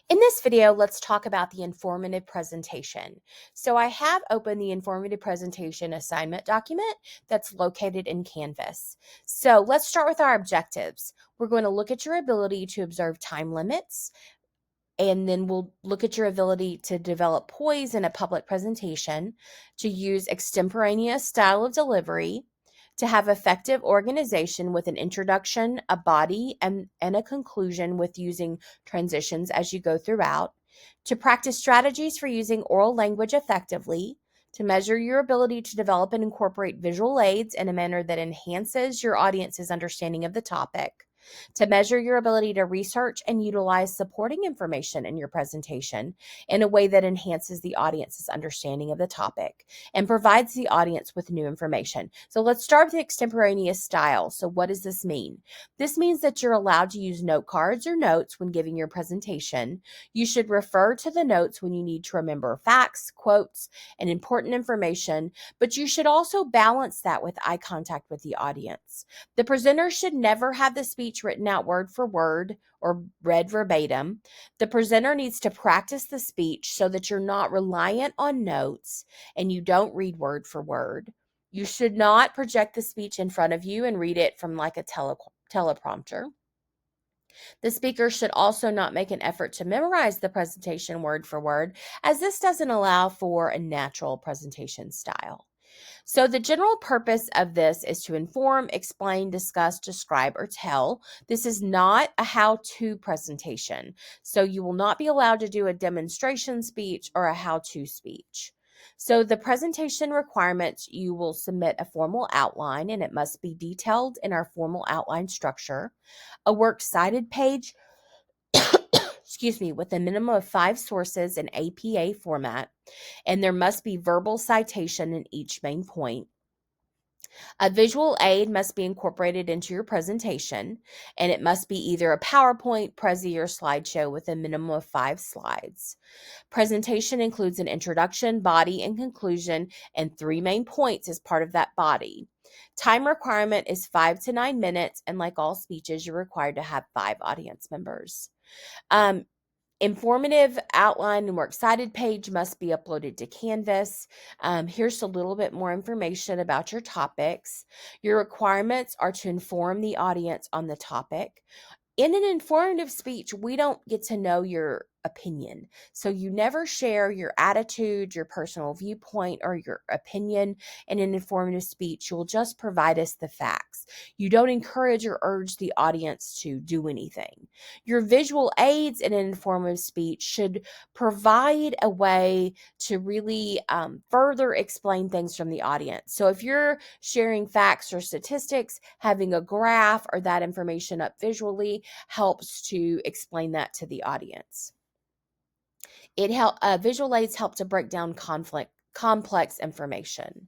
In this video, let's talk about the informative presentation. So I have opened the informative presentation assignment document that's located in Canvas. So let's start with our objectives. We're going to look at your ability to observe time limits, and then we'll look at your ability to develop poise in a public presentation, to use extemporaneous style of delivery, to have effective organization with an introduction, a body, and a conclusion with using transitions as you go throughout, to practice strategies for using oral language effectively, to measure your ability to develop and incorporate visual aids in a manner that enhances your audience's understanding of the topic, to measure your ability to research and utilize supporting information in your presentation in a way that enhances the audience's understanding of the topic and provides the audience with new information. So let's start with the extemporaneous style. So what does this mean? This means that you're allowed to use note cards or notes when giving your presentation. You should refer to the notes when you need to remember facts, quotes, and important information, but you should also balance that with eye contact with the audience. The presenter should never have the speech written out word for word or read verbatim. The presenter needs to practice the speech so that you're not reliant on notes and you don't read word for word. You should not project the speech in front of you and read it from like a teleprompter. The speaker should also not make an effort to memorize the presentation word for word, as this doesn't allow for a natural presentation style. So the general purpose of this is to inform, explain, discuss, describe, or tell. This is not a how-to presentation. So you will not be allowed to do a demonstration speech or a how-to speech. So the presentation requirements, you will submit a formal outline, and it must be detailed in our formal outline structure. A works cited page with a minimum of 5 sources in APA format, and there must be verbal citation in each main point. A visual aid must be incorporated into your presentation, and it must be either a PowerPoint, Prezi, or slideshow with a minimum of 5 slides. Presentation includes an introduction, body, and conclusion, and 3 main points as part of that body. Time requirement is 5 to 9 minutes, and like all speeches, you're required to have 5 audience members. Informative outline and works cited page must be uploaded to Canvas. Here's a little bit more information about your topics. Your requirements are to inform the audience on the topic. In an informative speech, we don't get to know your opinion. So you never share your attitude, your personal viewpoint, or your opinion in an informative speech. You'll just provide us the facts. You don't encourage or urge the audience to do anything. Your visual aids in an informative speech should provide a way to really further explain things from the audience. So if you're sharing facts or statistics, having a graph or that information up visually helps to explain that to the audience. Visual aids help to break down complex information.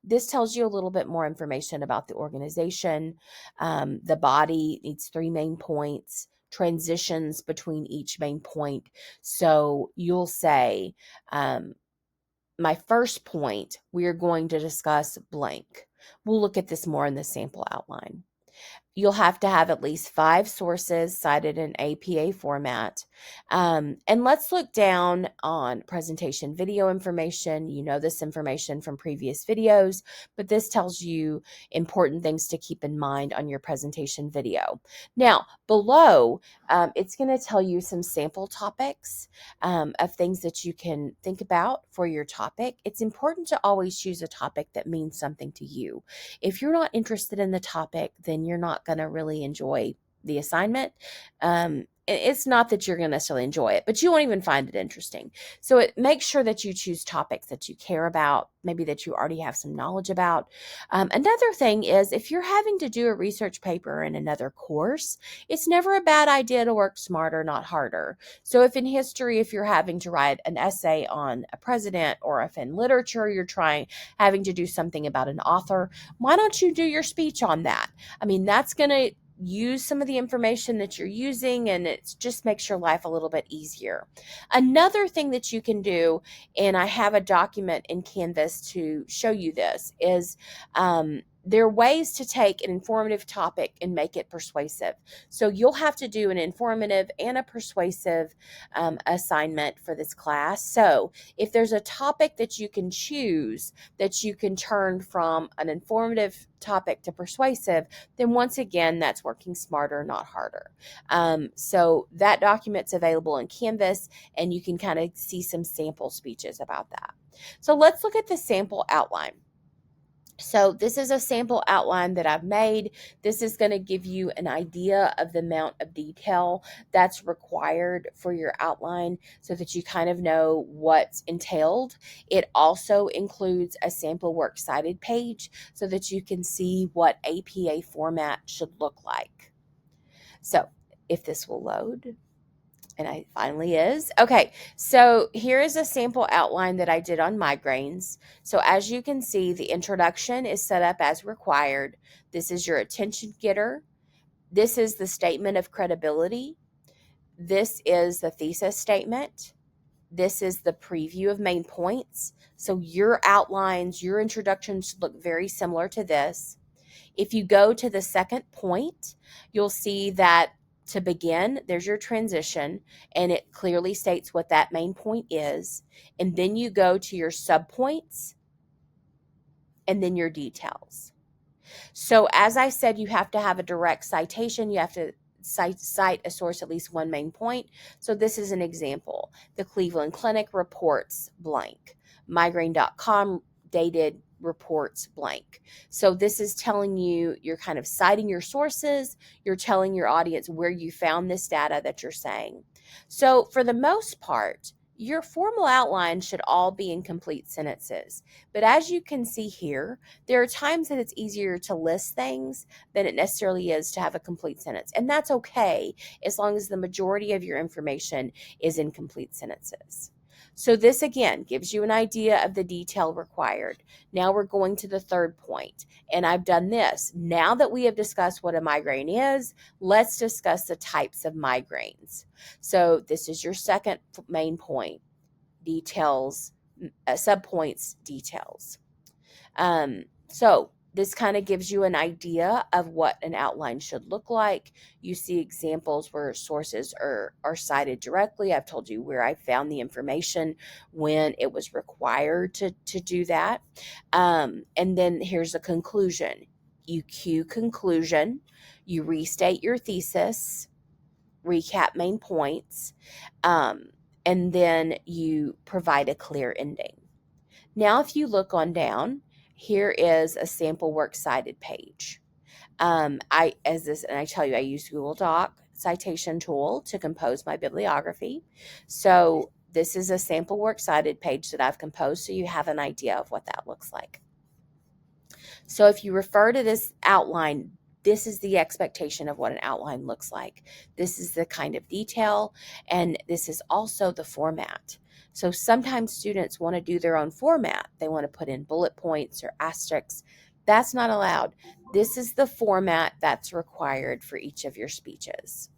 This tells you a little bit more information about the organization. The body needs 3 main points, transitions between each main point. So you'll say, my first point, we're going to discuss blank. We'll look at this more in the sample outline. You'll have to have at least 5 sources cited in APA format. And let's look down on presentation video information. You know this information from previous videos, but this tells you important things to keep in mind on your presentation video. Now, below, it's going to tell you some sample topics of things that you can think about for your topic. It's important to always choose a topic that means something to you. If you're not interested in the topic, then you're not going to really enjoy the assignment. It's not that you're going to necessarily enjoy it, but you won't even find it interesting. So make sure that you choose topics that you care about, maybe that you already have some knowledge about. Another thing is, if you're having to do a research paper in another course, it's never a bad idea to work smarter, not harder. So if in history, if you're having to write an essay on a president, or if in literature you're having to do something about an author, why don't you do your speech on that? I mean, that's going to use some of the information that you're using, and it just makes your life a little bit easier. Another thing that you can do, and I have a document in Canvas to show you this, is there are ways to take an informative topic and make it persuasive. So you'll have to do an informative and a persuasive assignment for this class. So if there's a topic that you can choose that you can turn from an informative topic to persuasive, then once again, that's working smarter, not harder. So that document's available in Canvas, and you can kind of see some sample speeches about that. So let's look at the sample outline. So this is a sample outline that I've made. This is going to give you an idea of the amount of detail that's required for your outline so that you kind of know what's entailed. It also includes a sample works cited page so that you can see what APA format should look like. So if this will load. And it finally is. Okay, so here is a sample outline that I did on migraines. So as you can see, the introduction is set up as required. This is your attention getter. This is the statement of credibility. This is the thesis statement. This is the preview of main points. So your outlines, your introduction should look very similar to this. If you go to the second point, you'll see that to begin, there's your transition, and it clearly states what that main point is. And then you go to your subpoints and then your details. So as I said, you have to have a direct citation. You have to cite a source at least one main point. So this is an example. The Cleveland Clinic reports blank. Migraine.com dated reports blank. So this is telling you, you're kind of citing your sources, you're telling your audience where you found this data that you're saying. So for the most part, your formal outline should all be in complete sentences. But as you can see here, there are times that it's easier to list things than it necessarily is to have a complete sentence. And that's okay as long as the majority of your information is in complete sentences. So this again gives you an idea of the detail required. Now we're going to the third point, and I've done this. Now that we have discussed what a migraine is, let's discuss the types of migraines. So this is your second main point, details, subpoints, details. So this kind of gives you an idea of what an outline should look like. You see examples where sources are cited directly. I've told you where I found the information when it was required to do that. And then here's a conclusion. You cue conclusion. You restate your thesis, recap main points, and then you provide a clear ending. Now, if you look on down, here is a sample works cited page. I tell you, I use Google Doc citation tool to compose my bibliography. So this is a sample works cited page that I've composed, so you have an idea of what that looks like. So if you refer to this outline, this is the expectation of what an outline looks like. This is the kind of detail, and this is also the format. So sometimes students want to do their own format. They want to put in bullet points or asterisks. That's not allowed. This is the format that's required for each of your speeches.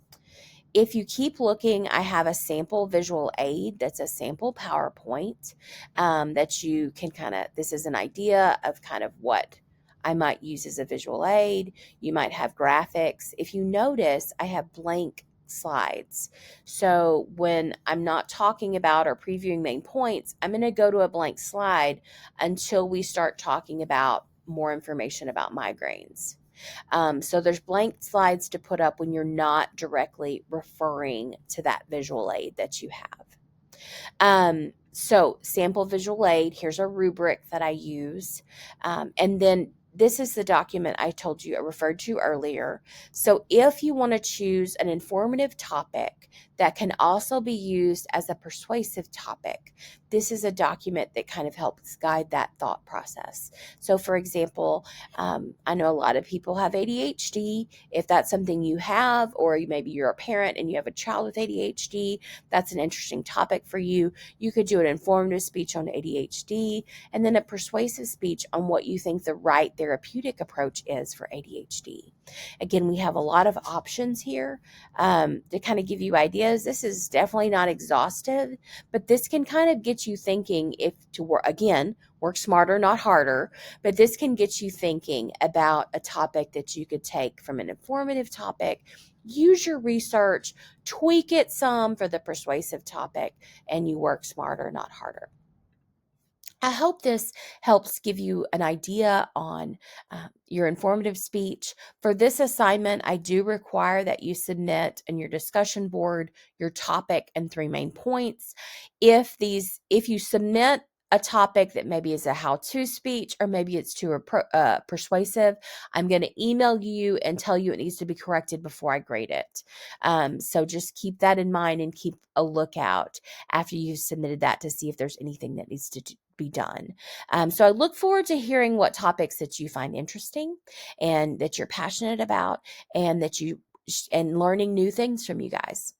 If you keep looking, I have a sample visual aid that's a sample PowerPoint that you can this is an idea of kind of what I might use as a visual aid. You might have graphics. If you notice, I have blank slides. So when I'm not talking about or previewing main points, I'm going to go to a blank slide until we start talking about more information about migraines. So there's blank slides to put up when you're not directly referring to that visual aid that you have. So sample visual aid, here's a rubric that I use. And then this is the document I told you I referred to earlier. So if you want to choose an informative topic that can also be used as a persuasive topic, this is a document that kind of helps guide that thought process. So for example, I know a lot of people have ADHD. If that's something you have, or maybe you're a parent and you have a child with ADHD, that's an interesting topic for you. You could do an informative speech on ADHD and then a persuasive speech on what you think the right therapeutic approach is for ADHD. Again, we have a lot of options here to kind of give you ideas. is. This is definitely not exhaustive, but this can kind of get you thinking if to work, again, work smarter, not harder, but this can get you thinking about a topic that you could take from an informative topic, use your research, tweak it some for the persuasive topic, and you work smarter, not harder. I hope this helps give you an idea on your informative speech. For this assignment, I do require that you submit in your discussion board your topic and 3 main points. If you submit a topic that maybe is a how-to speech or maybe it's too persuasive, I'm going to email you and tell you it needs to be corrected before I grade it. So just keep that in mind and keep a lookout after you've submitted that to see if there's anything that needs to be done. So I look forward to hearing what topics that you find interesting and that you're passionate about and that and learning new things from you guys.